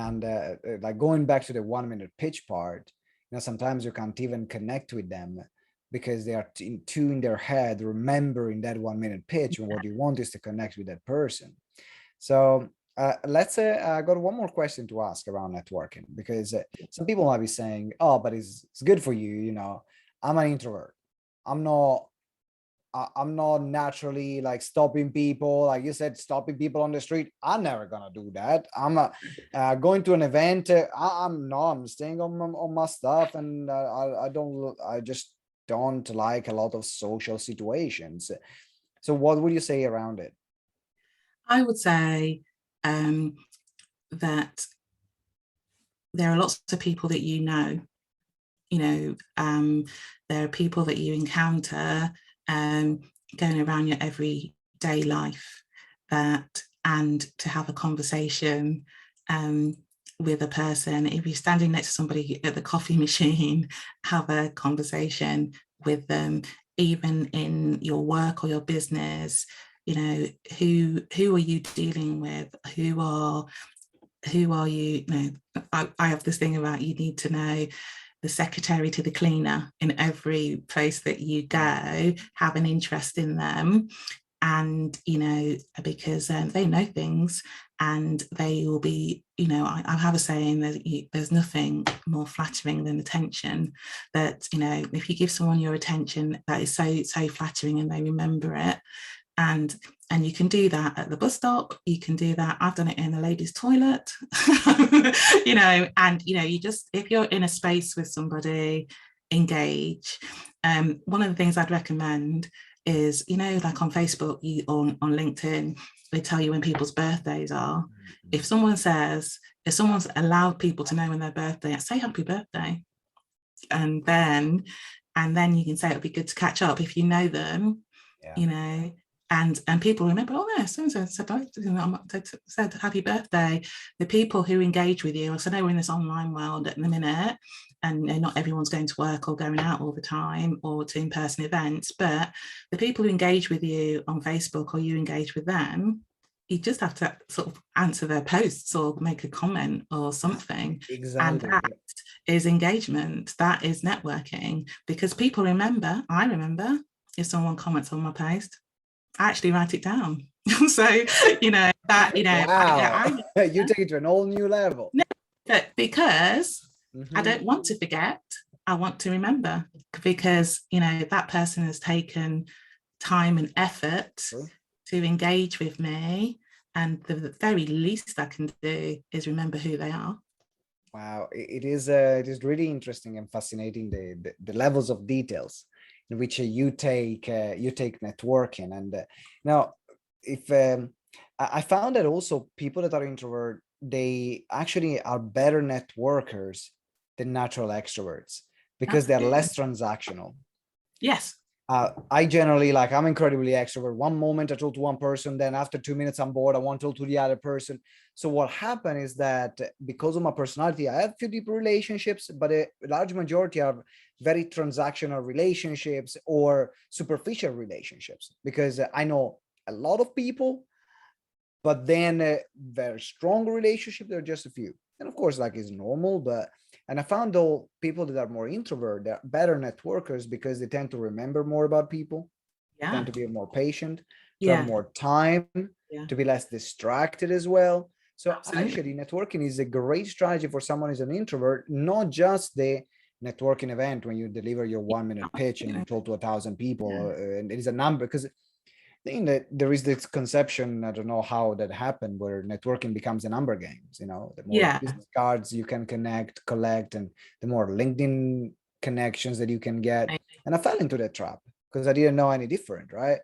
And like going back to the 1 minute pitch part, sometimes you can't even connect with them because they are too in their head, remembering that 1 minute pitch. And what you want is to connect with that person. So let's say I got one more question to ask around networking, because some people might be saying, oh, but it's good for you. I'm an introvert. I'm not naturally like stopping people. Like you said, stopping people on the street. I'm never gonna do that. I'm going to an event. I'm staying on my stuff, and I just don't like a lot of social situations. So what would you say around it? I would say that there are lots of people that there are people that you encounter going around your everyday life, and to have a conversation with a person, if you're standing next to somebody at the coffee machine, have a conversation with them, even in your work or your business. Who are you dealing with? Who are you? I have this thing about, you need to know the secretary to the cleaner in every place that you go. Have an interest in them, and because they know things, and they will be, I have a saying that there's nothing more flattering than attention. That if you give someone your attention, that is so flattering, and they remember it. And you can do that at the bus stop. You can do that. I've done it in the ladies' toilet. And you just, if you're in a space with somebody, engage. One of the things I'd recommend is, like on Facebook, on LinkedIn, they tell you when people's birthdays are. If someone's allowed people to know when their birthday is, say happy birthday. And then you can say it'll be good to catch up if you know them. Yeah. And people remember, oh yeah, so-and-so said happy birthday. The people who engage with you, so I know we're in this online world at the minute, and not everyone's going to work or going out all the time or to in-person events, but the people who engage with you on Facebook, or you engage with them, you just have to sort of answer their posts or make a comment or something. Exactly. And that is engagement. That is networking, because people remember. I remember if someone comments on my post, I actually write it down. So, wow. You take it to an all new level. Because I don't want to forget. I want to remember, because, that person has taken time and effort to engage with me. And the very least I can do is remember who they are. Wow. It is really interesting and fascinating, the levels of details in which you take networking. And now, if I found that also people that are introvert, they actually are better networkers than natural extroverts, because they're less transactional. Yes. I generally, like, I'm incredibly extrovert. One moment I talk to one person, then after 2 minutes I'm bored, I want to talk to the other person. So what happened is that because of my personality, I have a few deep relationships, but a large majority are very transactional relationships or superficial relationships, because I know a lot of people, but then very strong relationship, there are just a few. And of course, like, it's normal, and I found though people that are more introvert, they're better networkers, because they tend to remember more about people, tend to be more patient, to have more time, to be less distracted as well. So actually, networking is a great strategy for someone who's an introvert, not just the networking event when you deliver your 1 minute pitch and you talk to 1,000 people, and it is a number. Because I think that there is this conception, I don't know how that happened, where networking becomes a number games. The more business cards you can collect, and the more LinkedIn connections that you can get. And I fell into that trap because I didn't know any different, right?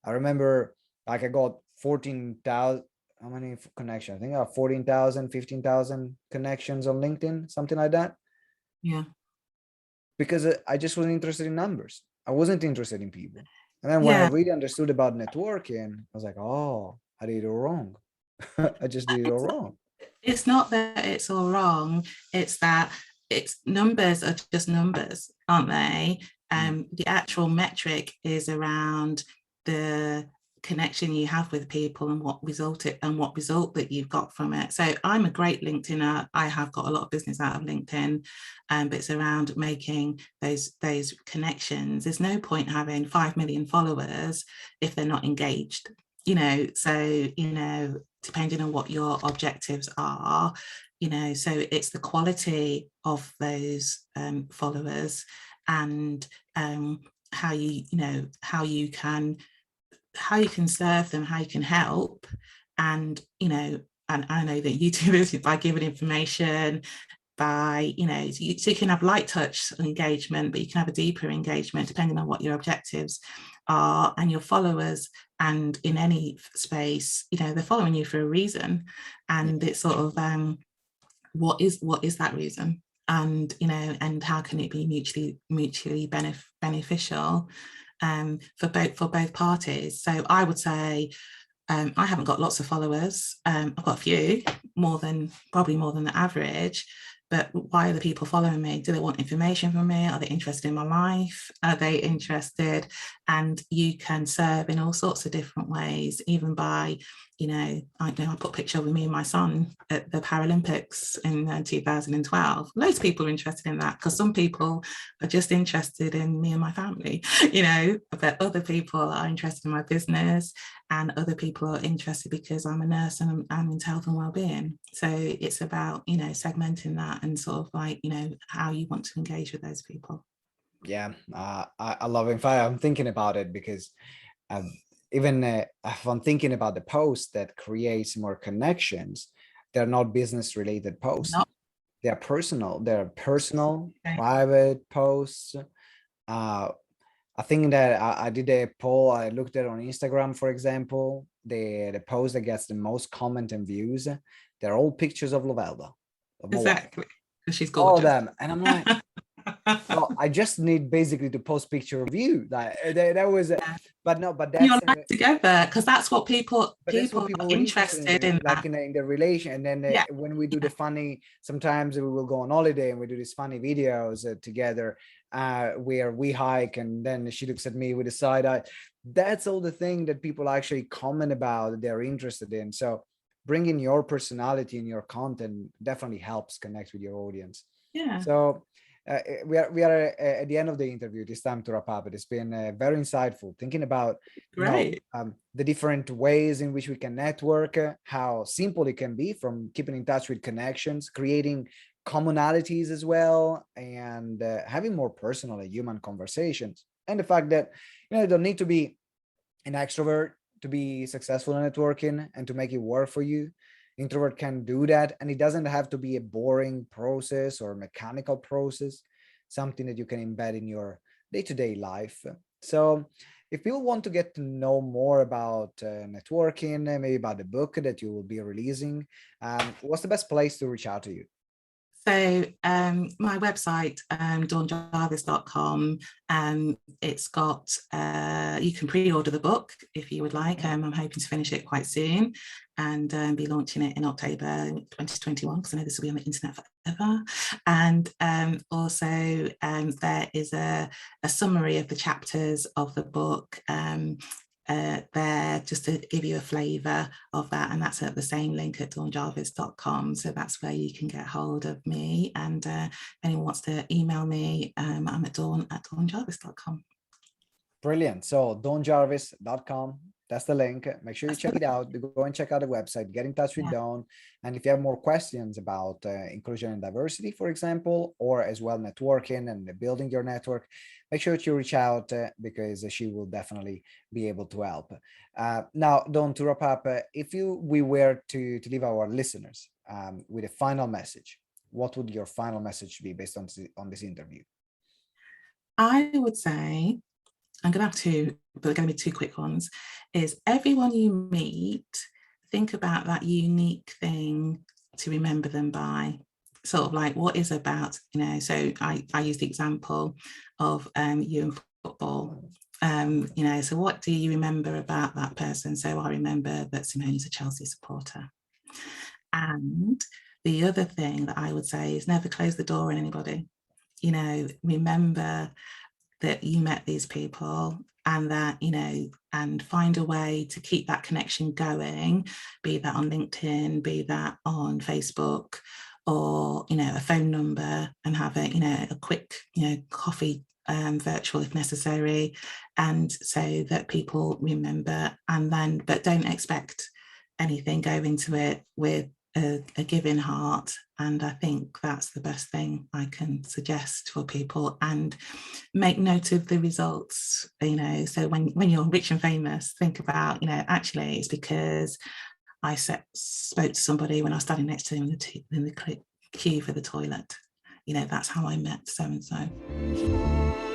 I remember, like, I got 14,000, how many connections? I think I have 14,000, 15,000 connections on LinkedIn, something like that. Yeah. Because I just wasn't interested in numbers. I wasn't interested in people. And then when I really understood about networking, I was like, oh, I did it all wrong. I just did it all wrong. It's not that it's all wrong. It's that numbers are just numbers, aren't they? The actual metric is around the connection you have with people and what result that you've got from it. So I'm a great LinkedIner. I have got a lot of business out of LinkedIn, but it's around making those connections. There's no point having 5 million followers if they're not engaged, you know. So, you know, depending on what your objectives are, you know, so it's the quality of those followers, and how you can serve them, how you can help. And, you know, and I know that you do this by giving information, by, you know, so you can have light touch engagement, but you can have a deeper engagement depending on what your objectives are. And your followers, and in any space, you know, they're following you for a reason. And it's sort of, what is that reason? And, you know, and how can it be mutually beneficial for both parties? So I would say, I haven't got lots of followers. I've got a few, probably more than the average. But why are the people following me? Do they want information from me? Are they interested in my life? Are they interested? And you can serve in all sorts of different ways, even by, you know, I put a picture of me and my son at the Paralympics in 2012. Loads of people are interested in that, because some people are just interested in me and my family, you know, but other people are interested in my business, and other people are interested because I'm a nurse and I'm into health and well-being. So it's about, you know, segmenting that and sort of like, you know, how you want to engage with those people. Yeah, I love it. In fact, I'm thinking about it because even if I'm thinking about the posts that creates more connections, they're not business related posts. Not They're personal, private posts. I think that I did a poll. I looked at it on Instagram, for example. The post that gets the most comment and views, they're all pictures of Lovelda. exactly, because she's All of gorgeous. them. And I'm like, well, I just need basically to post picture of you. Like that was, Yeah. but no, but Your that's life together, because that's what people people are were interested interested in, in like that. in the relation. And then Yeah. when we do the funny, sometimes we will go on holiday and we do these funny videos together, where we hike, and then she looks at me with a side eye. That's all the thing that people actually comment about, that they're interested in. So bringing your personality in your content definitely helps connect with your audience. Yeah. So we are at the end of the interview. It's time to wrap up. It has been very insightful thinking about, you know, Great. the different ways in which we can network, how simple it can be, from keeping in touch with connections, creating commonalities as well, and having more personal and human conversations. And the fact that, you know, you don't need to be an extrovert to be successful in networking and to make it work for you. Introvert can do that, and it doesn't have to be a boring process or mechanical process, something that you can embed in your day-to-day life. So if people want to get to know more about networking, maybe about the book that you will be releasing, what's the best place to reach out to you? So my website, dawnjarvis.com, it's got, you can pre-order the book if you would like. I'm hoping to finish it quite soon, and be launching it in October 2021, because I know this will be on the internet forever. And also there is a summary of the chapters of the book there, just to give you a flavour of that, and that's at the same link at dawnjarvis.com. So that's where you can get hold of me, and if anyone wants to email me, I'm at dawnjarvis.com. Brilliant. So dawnjarvis.com, that's the link. Make sure you check it out. Go and check out the website, get in touch with Dawn. And if you have more questions about inclusion and diversity, for example, or as well networking and building your network, make sure to reach out because she will definitely be able to help. Now, Dawn, to wrap up, if we were to leave our listeners with a final message, what would your final message be based on this interview? I would say, I'm going to have two, but they're going to be two quick ones, is everyone you meet, think about that unique thing to remember them by. Sort of like, what is about, you know, so I use the example of you in football. You know, so what do you remember about that person? So I remember that Simone's a Chelsea supporter. And the other thing that I would say is never close the door on anybody. You know, remember that you met these people, and that, you know, and find a way to keep that connection going, be that on LinkedIn, be that on Facebook, or, you know, a phone number, and have a, you know, a quick, you know, coffee, virtual if necessary, and so that people remember. And then, but don't expect anything, go into it with a giving heart. And I think that's the best thing I can suggest for people. And make note of the results, you know, so when you're rich and famous, think about, you know, actually it's because I spoke to somebody when I was standing next to him in the queue for the toilet. You know, that's how I met so and so.